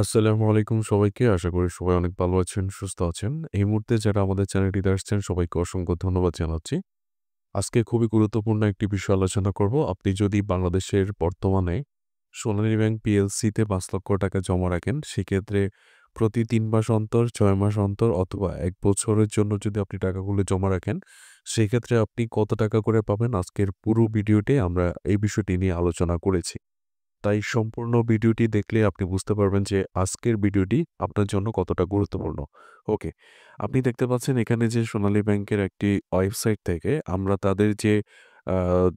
আসসালামু আলাইকুম সবাইকে। আশা করি সবাই অনেক ভালো আছেন, সুস্থ আছেন। এই মুহূর্তে যারা আমাদের চ্যানেলটিতে আসছেন সবাইকে অসংখ্য ধন্যবাদ জানাচ্ছি। আজকে খুবই গুরুত্বপূর্ণ একটি বিষয় আলোচনা করব। আপনি যদি বাংলাদেশের বর্তমানে সোনালী ব্যাংক পিএলসিতে ৳৫,০০,০০০ জমা রাখেন, সেক্ষেত্রে প্রতি ৩ মাস অন্তর, ৬ মাস অন্তর অথবা ১ বছরের জন্য যদি আপনি টাকাগুলো জমা রাখেন, সেক্ষেত্রে আপনি কত টাকা করে পাবেন? আজকের পুরো ভিডিওতে আমরা এই বিষয়টি নিয়ে আলোচনা করেছি। তাই সম্পূর্ণ ভিডিওটি দেখলে আপনি বুঝতে পারবেন যে আজকের ভিডিওটি আপনার জন্য কতটা গুরুত্বপূর্ণ। ওকে। আপনি দেখতে পাচ্ছেন এখানে যে সোনালী ব্যাংকের একটি ওয়েবসাইট থেকে আমরা তাদের যে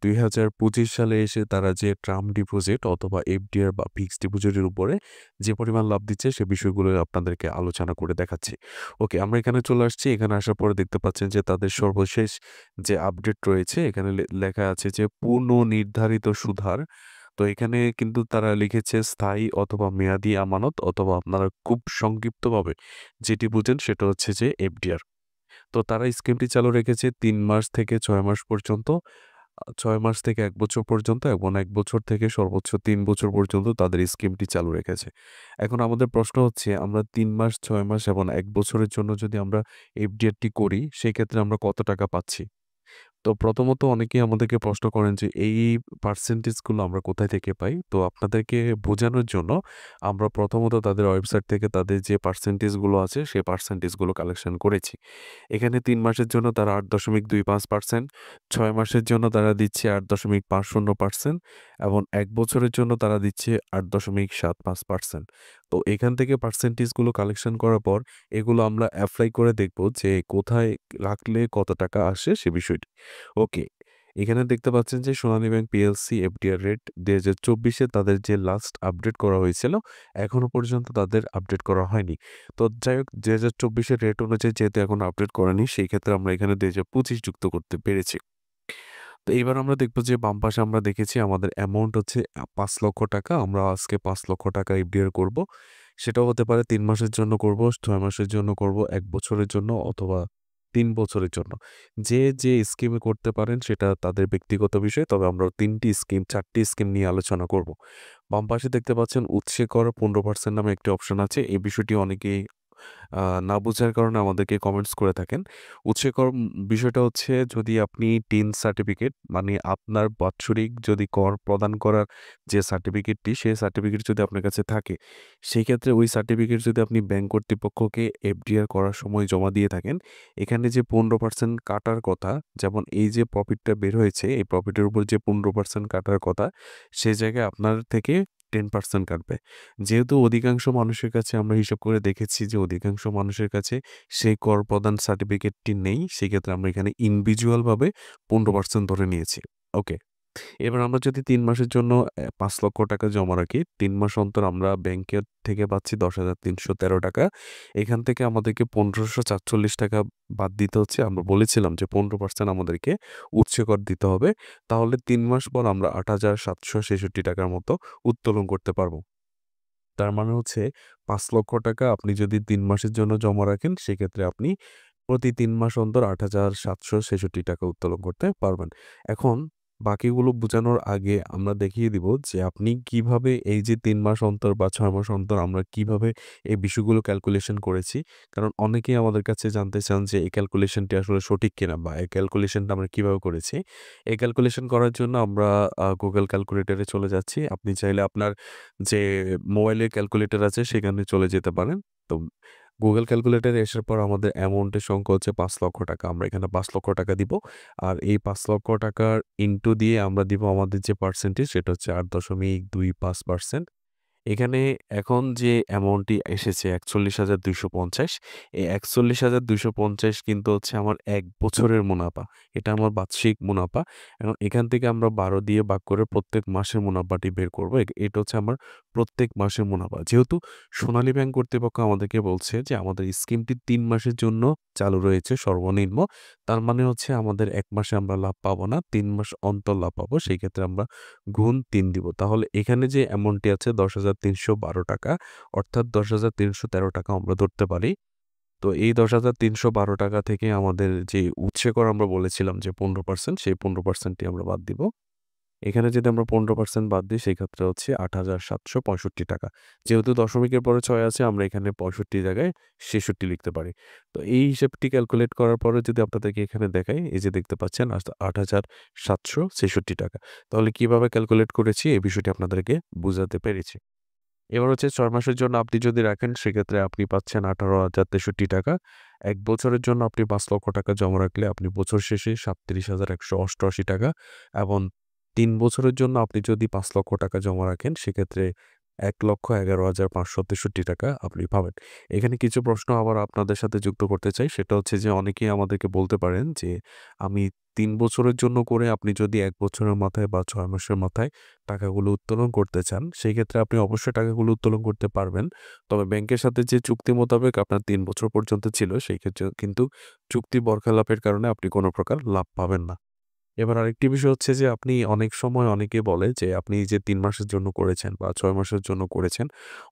২০২৫ সালে এসে তারা যে টার্ম ডিপোজিট অথবা এফডিআর বা ফিক্সড ডিপোজিটের উপরে যে পরিমাণ লাভ দিচ্ছে সে বিষয়গুলো আপনাদেরকে আলোচনা করে দেখাচ্ছি। ওকে, আমরা এখানে চলে আসছি। এখানে আসার পরে দেখতে পাচ্ছেন যে তাদের সর্বশেষ যে আপডেট রয়েছে এখানে লেখা আছে যে পূর্বনির্ধারিত সুদহার। তো এখানে কিন্তু তারা লিখেছে স্থায়ী অথবা মেয়াদি আমানত অথবা আপনারা খুব সংক্ষিপ্তভাবে যেটি বুঝেন সেটা হচ্ছে যে এফডিআর। তো তারা স্কিমটি চালু রেখেছে ৩ মাস থেকে ৬ মাস পর্যন্ত, ৬ মাস থেকে ১ বছর পর্যন্ত এবং ১ বছর থেকে সর্বোচ্চ ৩ বছর পর্যন্ত তাদের স্কিমটি চালু রেখেছে। এখন আমাদের প্রশ্ন হচ্ছে আমরা ৩ মাস, ৬ মাস এবং ১ বছরের জন্য যদি আমরা এফডিআরটি করি সেক্ষেত্রে আমরা কত টাকা পাচ্ছি? তো প্রথমত অনেকেই আমাদেরকে প্রশ্ন করেন যে এই পার্সেন্টেজগুলো আমরা কোথায় থেকে পাই? তো আপনাদেরকে বোঝানোর জন্য আমরা প্রথমত তাদের ওয়েবসাইট থেকে তাদের যে পার্সেন্টেজগুলো আছে সেই পার্সেন্টেজগুলো কালেকশন করেছি। এখানে ৩ মাসের জন্য তারা ৮.25%, ৬ মাসের জন্য তারা দিচ্ছে ৮.50% এবং ১ বছরের জন্য তারা দিচ্ছে ৮.75%। তো এখান থেকে পার্সেন্টেজগুলো কালেকশন করার পর এগুলো আমরা এপ্লাই করে দেখব যে কোথায় রাখলে কত টাকা আসে সে বিষয়টি। ওকে। এখানে দেখতে পাচ্ছেন যে সোনালী ব্যাংক পিএলসি এফডিআর রেট ২০২৪ এ তাদের যে লাস্ট আপডেট করা হয়েছিল, এখনো পর্যন্ত তাদের আপডেট করা হয়নি। তো যাই হোক ২০২৪ এর রেট অনুযায়ী যেহেতু এখনো আপডেট করেনি, সেই ক্ষেত্রে আমরা এখানে ২০২৫ যুক্ত করতে পেরেছি। তো এইবার আমরা দেখব যে বাম পাশে আমরা দেখেছি আমাদের অ্যামাউন্ট হচ্ছে ৳৫,০০,০০০। আমরা আজকে ৳৫,০০,০০০ এফডিআর করব। সেটাও হতে পারে ৩ মাসের জন্য করব, ৬ মাসের জন্য করব, ১ বছরের জন্য অথবা ৩ বছরের জন্য। যে স্কিমে করতে পারেন সেটা তাদের ব্যক্তিগত বিষয়। তবে আমরা ৩ টি স্কিম, ৪ টি স্কিম নিয়ে আলোচনা করব। বাম পাশে দেখতে পাচ্ছেন উৎসে কর ১৫% নামে একটি অপশন আছে। এই বিষয়টি অনেকেই না বোঝার কারণে আমাদেরকে কমেন্টস করে থাকেন। উৎসেকর বিষয়টা হচ্ছে যদি আপনি টিন সার্টিফিকেট মানে আপনার বাৎসরিক যদি কর প্রদান করার যে সার্টিফিকেটটি, সেই সার্টিফিকেট যদি আপনার কাছে থাকে, সেই ক্ষেত্রে ওই সার্টিফিকেট যদি আপনি ব্যাংক কর্তৃপক্ষকে এফডিআর করার সময় জমা দিয়ে থাকেন, এখানে যে ১৫% কাটার কথা, যেমন এই যে প্রফিটটা বের হয়েছে, এই প্রফিটের উপর যে ১৫% কাটার কথা, সে জায়গায় আপনার থেকে 10% কাটবে। যেহেতু অধিকাংশ মানুষের কাছে আমরা হিসাব করে দেখেছি যে অধিকাংশ মানুষের কাছে সেই কর প্রদান সার্টিফিকেটটি নেই, সেক্ষেত্রে আমরা এখানে ইন্ডিভিজুয়ালভাবে 15% ধরে নিয়েছি। ওকে। এবার আমরা যদি ৩ মাসের জন্য ৳৫,০০,০০০ জমা রাখি, ৩ মাস অন্তর আমরা ব্যাংকের থেকে পাচ্ছি ৳১০,৩১৩। এখান থেকে আমাদেরকে ৳১৫৪৪ বাদ দিতে হচ্ছে। আমরা বলেছিলাম যে ১৫% আমাদেরকে উৎসে কর দিতে হবে। তাহলে ৩ মাস পর আমরা ৳৮,৭৬৬ মতো উত্তোলন করতে পারব। তার মানে হচ্ছে ৳৫,০০,০০০ আপনি যদি ৩ মাসের জন্য জমা রাখেন, সেক্ষেত্রে আপনি প্রতি ৩ মাস অন্তর ৳৮,৭৬৬ উত্তোলন করতে পারবেন। এখন বাকিগুলো বুঝানোর আগে আমরা দেখিয়ে দিব যে আপনি কিভাবে এই যে ৩ মাস অন্তর বা ৬ মাস অন্তর আমরা কিভাবে এই বিষয়গুলো ক্যালকুলেশন করেছি। কারণ অনেকেই আমাদের কাছে জানতে চান যে এই ক্যালকুলেশনটি আসলে সঠিক কিনা বা এই ক্যালকুলেশনটা আমরা কিভাবে করেছি। এই ক্যালকুলেশন করার জন্য আমরা Google ক্যালকুলেটরে চলে যাচ্ছি। আপনি চাইলে আপনার যে মোবাইলের ক্যালকুলেটর আছে সেখানে চলে যেতে পারেন। তো Google ক্যালকুলেটরে আসার পর আমাদের অ্যামাউন্টের সংখ্যা হচ্ছে ৳৫,০০,০০০। আমরা এখানে ৳৫,০০,০০০ দিব। আর এই ৳৫,০০,০০০ ইনটু দিয়ে আমরা দিব আমাদের যে পার্সেন্টেজ সেটা হচ্ছে ৮.25%। এখানে এখন যে অ্যামাউন্টটি এসেছে ৪১,২৫০, এই ৪১,২৫০ কিন্তু হচ্ছে আমার ১ বছরের মুনাফা। এটা আমার বার্ষিক মুনাফা। এখন এখান থেকে আমরা ১২ দিয়ে ভাগ করে প্রত্যেক মাসের মুনাফাটি বের করব। এটা হচ্ছে আমার প্রত্যেক মাসের মুনাফা। যেহেতু সোনালী ব্যাংক কর্তৃপক্ষ আমাদেরকে বলছে যে আমাদের স্কিমটি ৩ মাসের জন্য চালু রয়েছে সর্বনিম্ন। তার মানে হচ্ছে আমাদের ১ মাসে আমরা লাভ পাবো না। ৩ মাস অন্তর লাভ পাবো। সেই ক্ষেত্রে আমরা গুণ ৩ দিব। তাহলে এখানে যে অ্যামাউন্টটি আছে ৳১০,৩১২ অর্থাৎ ৳১০,৩১৩ আমরা ধরতে পারি। তো এই ৳১০,৩১২ থেকে আমাদের যে উৎসে কর আমরা বলেছিলাম যে ১৫% সেই ১৫% টি আমরা বাদ দিব। এখানে যদি আমরা 15% বাদ দিই সেক্ষেত্রে হচ্ছে ৳৮,৭৬৫ যেহেতু দশমিকের পরে ৬ আছে আমরা এখানে ৬৫ জায়গায় ৬৬ লিখতে পারি। তো এই হিসেবটি ক্যালকুলেট করার পরে যদি আপনাদেরকে এখানে দেখাই, এই যে দেখতে পাচ্ছেন ৳৮,৭৬৬ তাহলে কিভাবে ক্যালকুলেট করেছি এই বিষয়টি আপনাদেরকে বুঝাতে পেরেছি। এবার হচ্ছে ৬ মাসের জন্য আপনি যদি রাখেন সেক্ষেত্রে আপনি পাচ্ছেন ৳১৮,০৬৩। ১ বছরের জন্য আপনি ৳৫,০০,০০০ জমা রাখলে আপনি বছর শেষে ৳৩৭,১৮৮ এবং ৩ বছরের জন্য আপনি যদি ৳৫,০০,০০০ জমা রাখেন সেক্ষেত্রে ৳১,১১,৫৬৩ আপনি পাবেন। এখানে কিছু প্রশ্ন আবার আপনাদের সাথে যুক্ত করতে চাই। সেটা হচ্ছে যে অনেকেই আমাদেরকে বলতে পারেন যে আমি ৩ বছরের জন্য করে আপনি যদি ১ বছরের মাথায় বা ৬ মাসের মাথায় টাকাগুলো উত্তোলন করতে চান, সেই ক্ষেত্রে আপনি অবশ্যই টাকাগুলো উত্তোলন করতে পারবেন। তবে ব্যাংকের সাথে যে চুক্তি মোতাবেক আপনার ৩ বছর পর্যন্ত ছিল, সেই ক্ষেত্রে কিন্তু চুক্তি বরখেলাপের কারণে আপনি কোনো প্রকার লাভ পাবেন না। এবার আরেকটি বিষয় হচ্ছে যে আপনি অনেক সময় অনেকে বলে যে আপনি যে ৩ মাসের জন্য করেছেন বা ৬ মাসের জন্য করেছেন,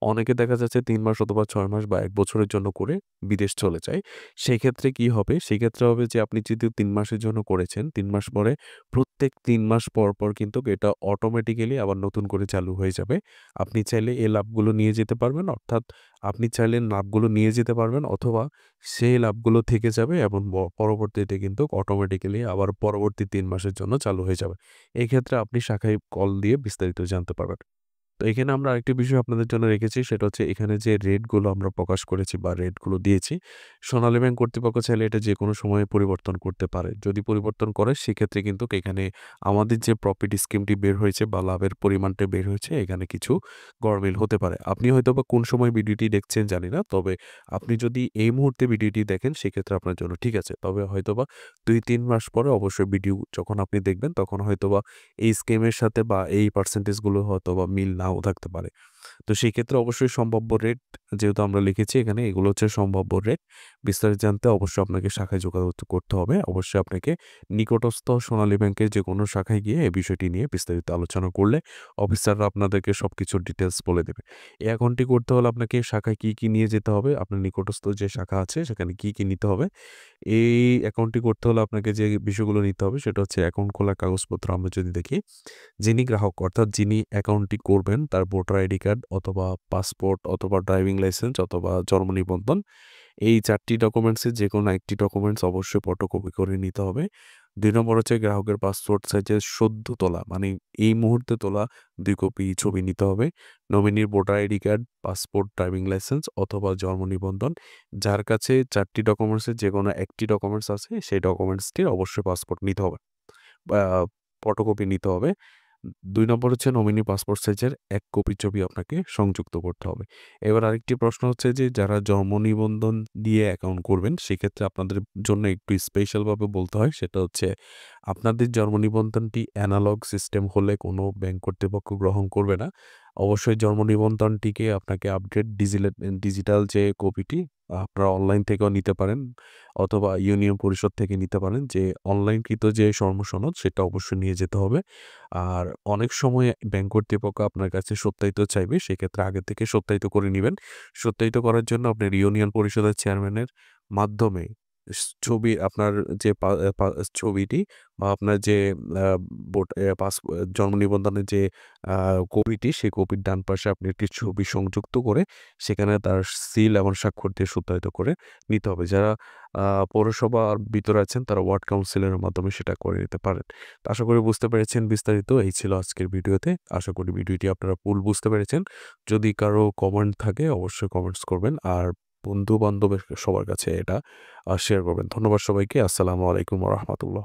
অনেকে দেখা যাচ্ছে ৩ মাস অথবা ৬ মাস বা ১ বছরের জন্য করে বিদেশ চলে যায়। সেক্ষেত্রে কি হবে? সেক্ষেত্রে হবে যে আপনি যদি ৩ মাসের জন্য করেছেন, ৩ মাস পরে প্রত্যেক ৩ মাস পর কিন্তু এটা অটোমেটিক্যালি আবার নতুন করে চালু হয়ে যাবে। আপনি চাইলে এই লাভগুলো নিয়ে যেতে পারবেন। অর্থাৎ আপনি চাইলে লাভগুলো নিয়ে যেতে পারবেন অথবা সেই লাভগুলো থেকে যাবে এবং পরবর্তীতে কিন্তু অটোমেটিক্যালি আবার পরবর্তী ৩ মাসের জন্য চালু হয়ে যাবে। এক্ষেত্রে আপনি শাখায় কল দিয়ে বিস্তারিত জানতে পারবেন। তো এখানে আমরা আরেকটি বিষয় আপনাদের জন্য রেখেছি সেটা হচ্ছে এখানে যে রেটগুলো আমরা প্রকাশ করেছি বা রেটগুলো দিয়েছি, সোনালী ব্যাংক কর্তৃপক্ষ চাইলে এটা যেকোনো সময়ে পরিবর্তন করতে পারে। যদি পরিবর্তন করে সেক্ষেত্রে কিন্তু এখানে আমাদের যে প্রফিট স্কিমটি বের হয়েছে বা লাভের পরিমাণটা বের হয়েছে এখানে কিছু গড়মিল হতে পারে। আপনি হয়তোবা কোন সময় ভিডিওটি দেখছেন জানি না। তবে আপনি যদি এই মুহূর্তে ভিডিওটি দেখেন সেক্ষেত্রে আপনার জন্য ঠিক আছে। তবে হয়তোবা ২-৩ মাস পরে অবশ্যই ভিডিও যখন আপনি দেখবেন তখন হয়তোবা এই স্কিমের সাথে বা এই পার্সেন্টেজগুলো হয়তোবা মিল নাও থাকতে পারে। তো সেই ক্ষেত্রে অবশ্যই সম্ভাব্য রেট যেহেতু আমরা লিখেছি এখানে এগুলো হচ্ছে সম্ভাব্য রেট। বিস্তারিত জানতে অবশ্যই আপনাকে শাখায় যোগাযোগ করতে হবে। অবশ্যই আপনাকে নিকটস্থ সোনালী ব্যাংকের যেকোনো শাখায় গিয়ে এই বিষয়টি নিয়ে বিস্তারিত আলোচনা করলে অফিসাররা আপনাদেরকে সবকিছুর ডিটেইলস বলে দেবে। এই অ্যাকাউন্টটি করতে হলে আপনাকে শাখায় কি নিয়ে যেতে হবে, আপনার নিকটস্থ যে শাখা আছে সেখানে কি নিতে হবে। এই অ্যাকাউন্টটি করতে হলে আপনাকে যে বিষয়গুলো নিতে হবে সেটা হচ্ছে অ্যাকাউন্ট খোলার কাগজপত্র আমরা যদি দেখি, যিনি গ্রাহক অর্থাৎ যিনি অ্যাকাউন্টটি করবেন তার ভোটার আইডি কার্ড অথবা পাসপোর্ট অথবা ড্রাইভিং লাইসেন্স অথবা জন্ম নিবন্ধন এই ৪ টি ডকুমেন্টসের যেকোনো একটি ডকুমেন্টস অবশ্যই ফটোকপি করে নিতে হবে। ২ নম্বর হচ্ছে গ্রাহকের পাসপোর্ট সাইজের সদ্য তোলা মানে এই মুহূর্তে তোলা ২ কপি ছবি নিতে হবে। নমিনির voter ID card, passport, driving licence অথবা জন্ম নিবন্ধন। যার কাছে ৪ টি ডকুমেন্টসের যেকোনো একটি ডকুমেন্টস আছে সেই ডকুমেন্টসটির অবশ্যই পাসপোর্ট নিতে হবে বা ফটোকপি নিতে হবে। ২ নম্বর হচ্ছে নমিনি পাসপোর্ট সাইজের ১ কপি ছবি আপনাকে সংযুক্ত করতে হবে। এবার আরেকটি প্রশ্ন হচ্ছে যে যারা জন্ম নিবন্ধন দিয়ে অ্যাকাউন্ট করবেন সেক্ষেত্রে আপনাদের জন্য একটু স্পেশালভাবে বলতে হয় সেটা হচ্ছে আপনাদের জন্ম নিবন্ধনটি অ্যানালগ সিস্টেম হলে কোনো ব্যাংক কর্তৃপক্ষ গ্রহণ করবে না। অবশ্যই জন্ম নিবন্ধনটিকে আপনাকে আপডেট ডিজিটাল যে কপিটি আপনারা অনলাইন থেকেও নিতে পারেন অথবা ইউনিয়ন পরিষদ থেকে নিতে পারেন যে অনলাইনকৃত যে সনদ সেটা অবশ্যই নিয়ে যেতে হবে। আর অনেক সময় ব্যাংক কর্তৃপক্ষ আপনার কাছে সত্যায়িত চাইবে। সেক্ষেত্রে আগে থেকে সত্যায়িত করে নিবেন। সত্যায়িত করার জন্য আপনার ইউনিয়ন পরিষদের চেয়ারম্যানের মাধ্যমে ছবি আপনার যে পা এ পা ছবিটি বা আপনার যে আ ভোট এ পাস জন্ম নিবন্ধনের যে আ কপিটি, সেই কপির ডান পাশে আপনি একটি ছবি সংযুক্ত করে সেখানে তার সিল এবং স্বাক্ষর দিয়ে সত্যায়িত করে নিতে হবে। যারা আ পৌরসভার ভিতরে আছেন তারা ওয়ার্ড কাউন্সিলরের মাধ্যমে সেটা করে নিতে পারেন। তো আশা করি বুঝতে পেরেছেন বিস্তারিত। এই ছিল আজকের ভিডিওতে। আশা করি ভিডিওটি আপনারা ফুল বুঝতে পেরেছেন। যদি কারো কমেন্ট থাকে অবশ্যই কমেন্টস করবেন। আর বন্ধু-বান্ধবের সবার কাছে এটা শেয়ার করবেন। ধন্যবাদ সবাইকে। আসসালামু আলাইকুম ওয়া রাহমাতুল্লাহ।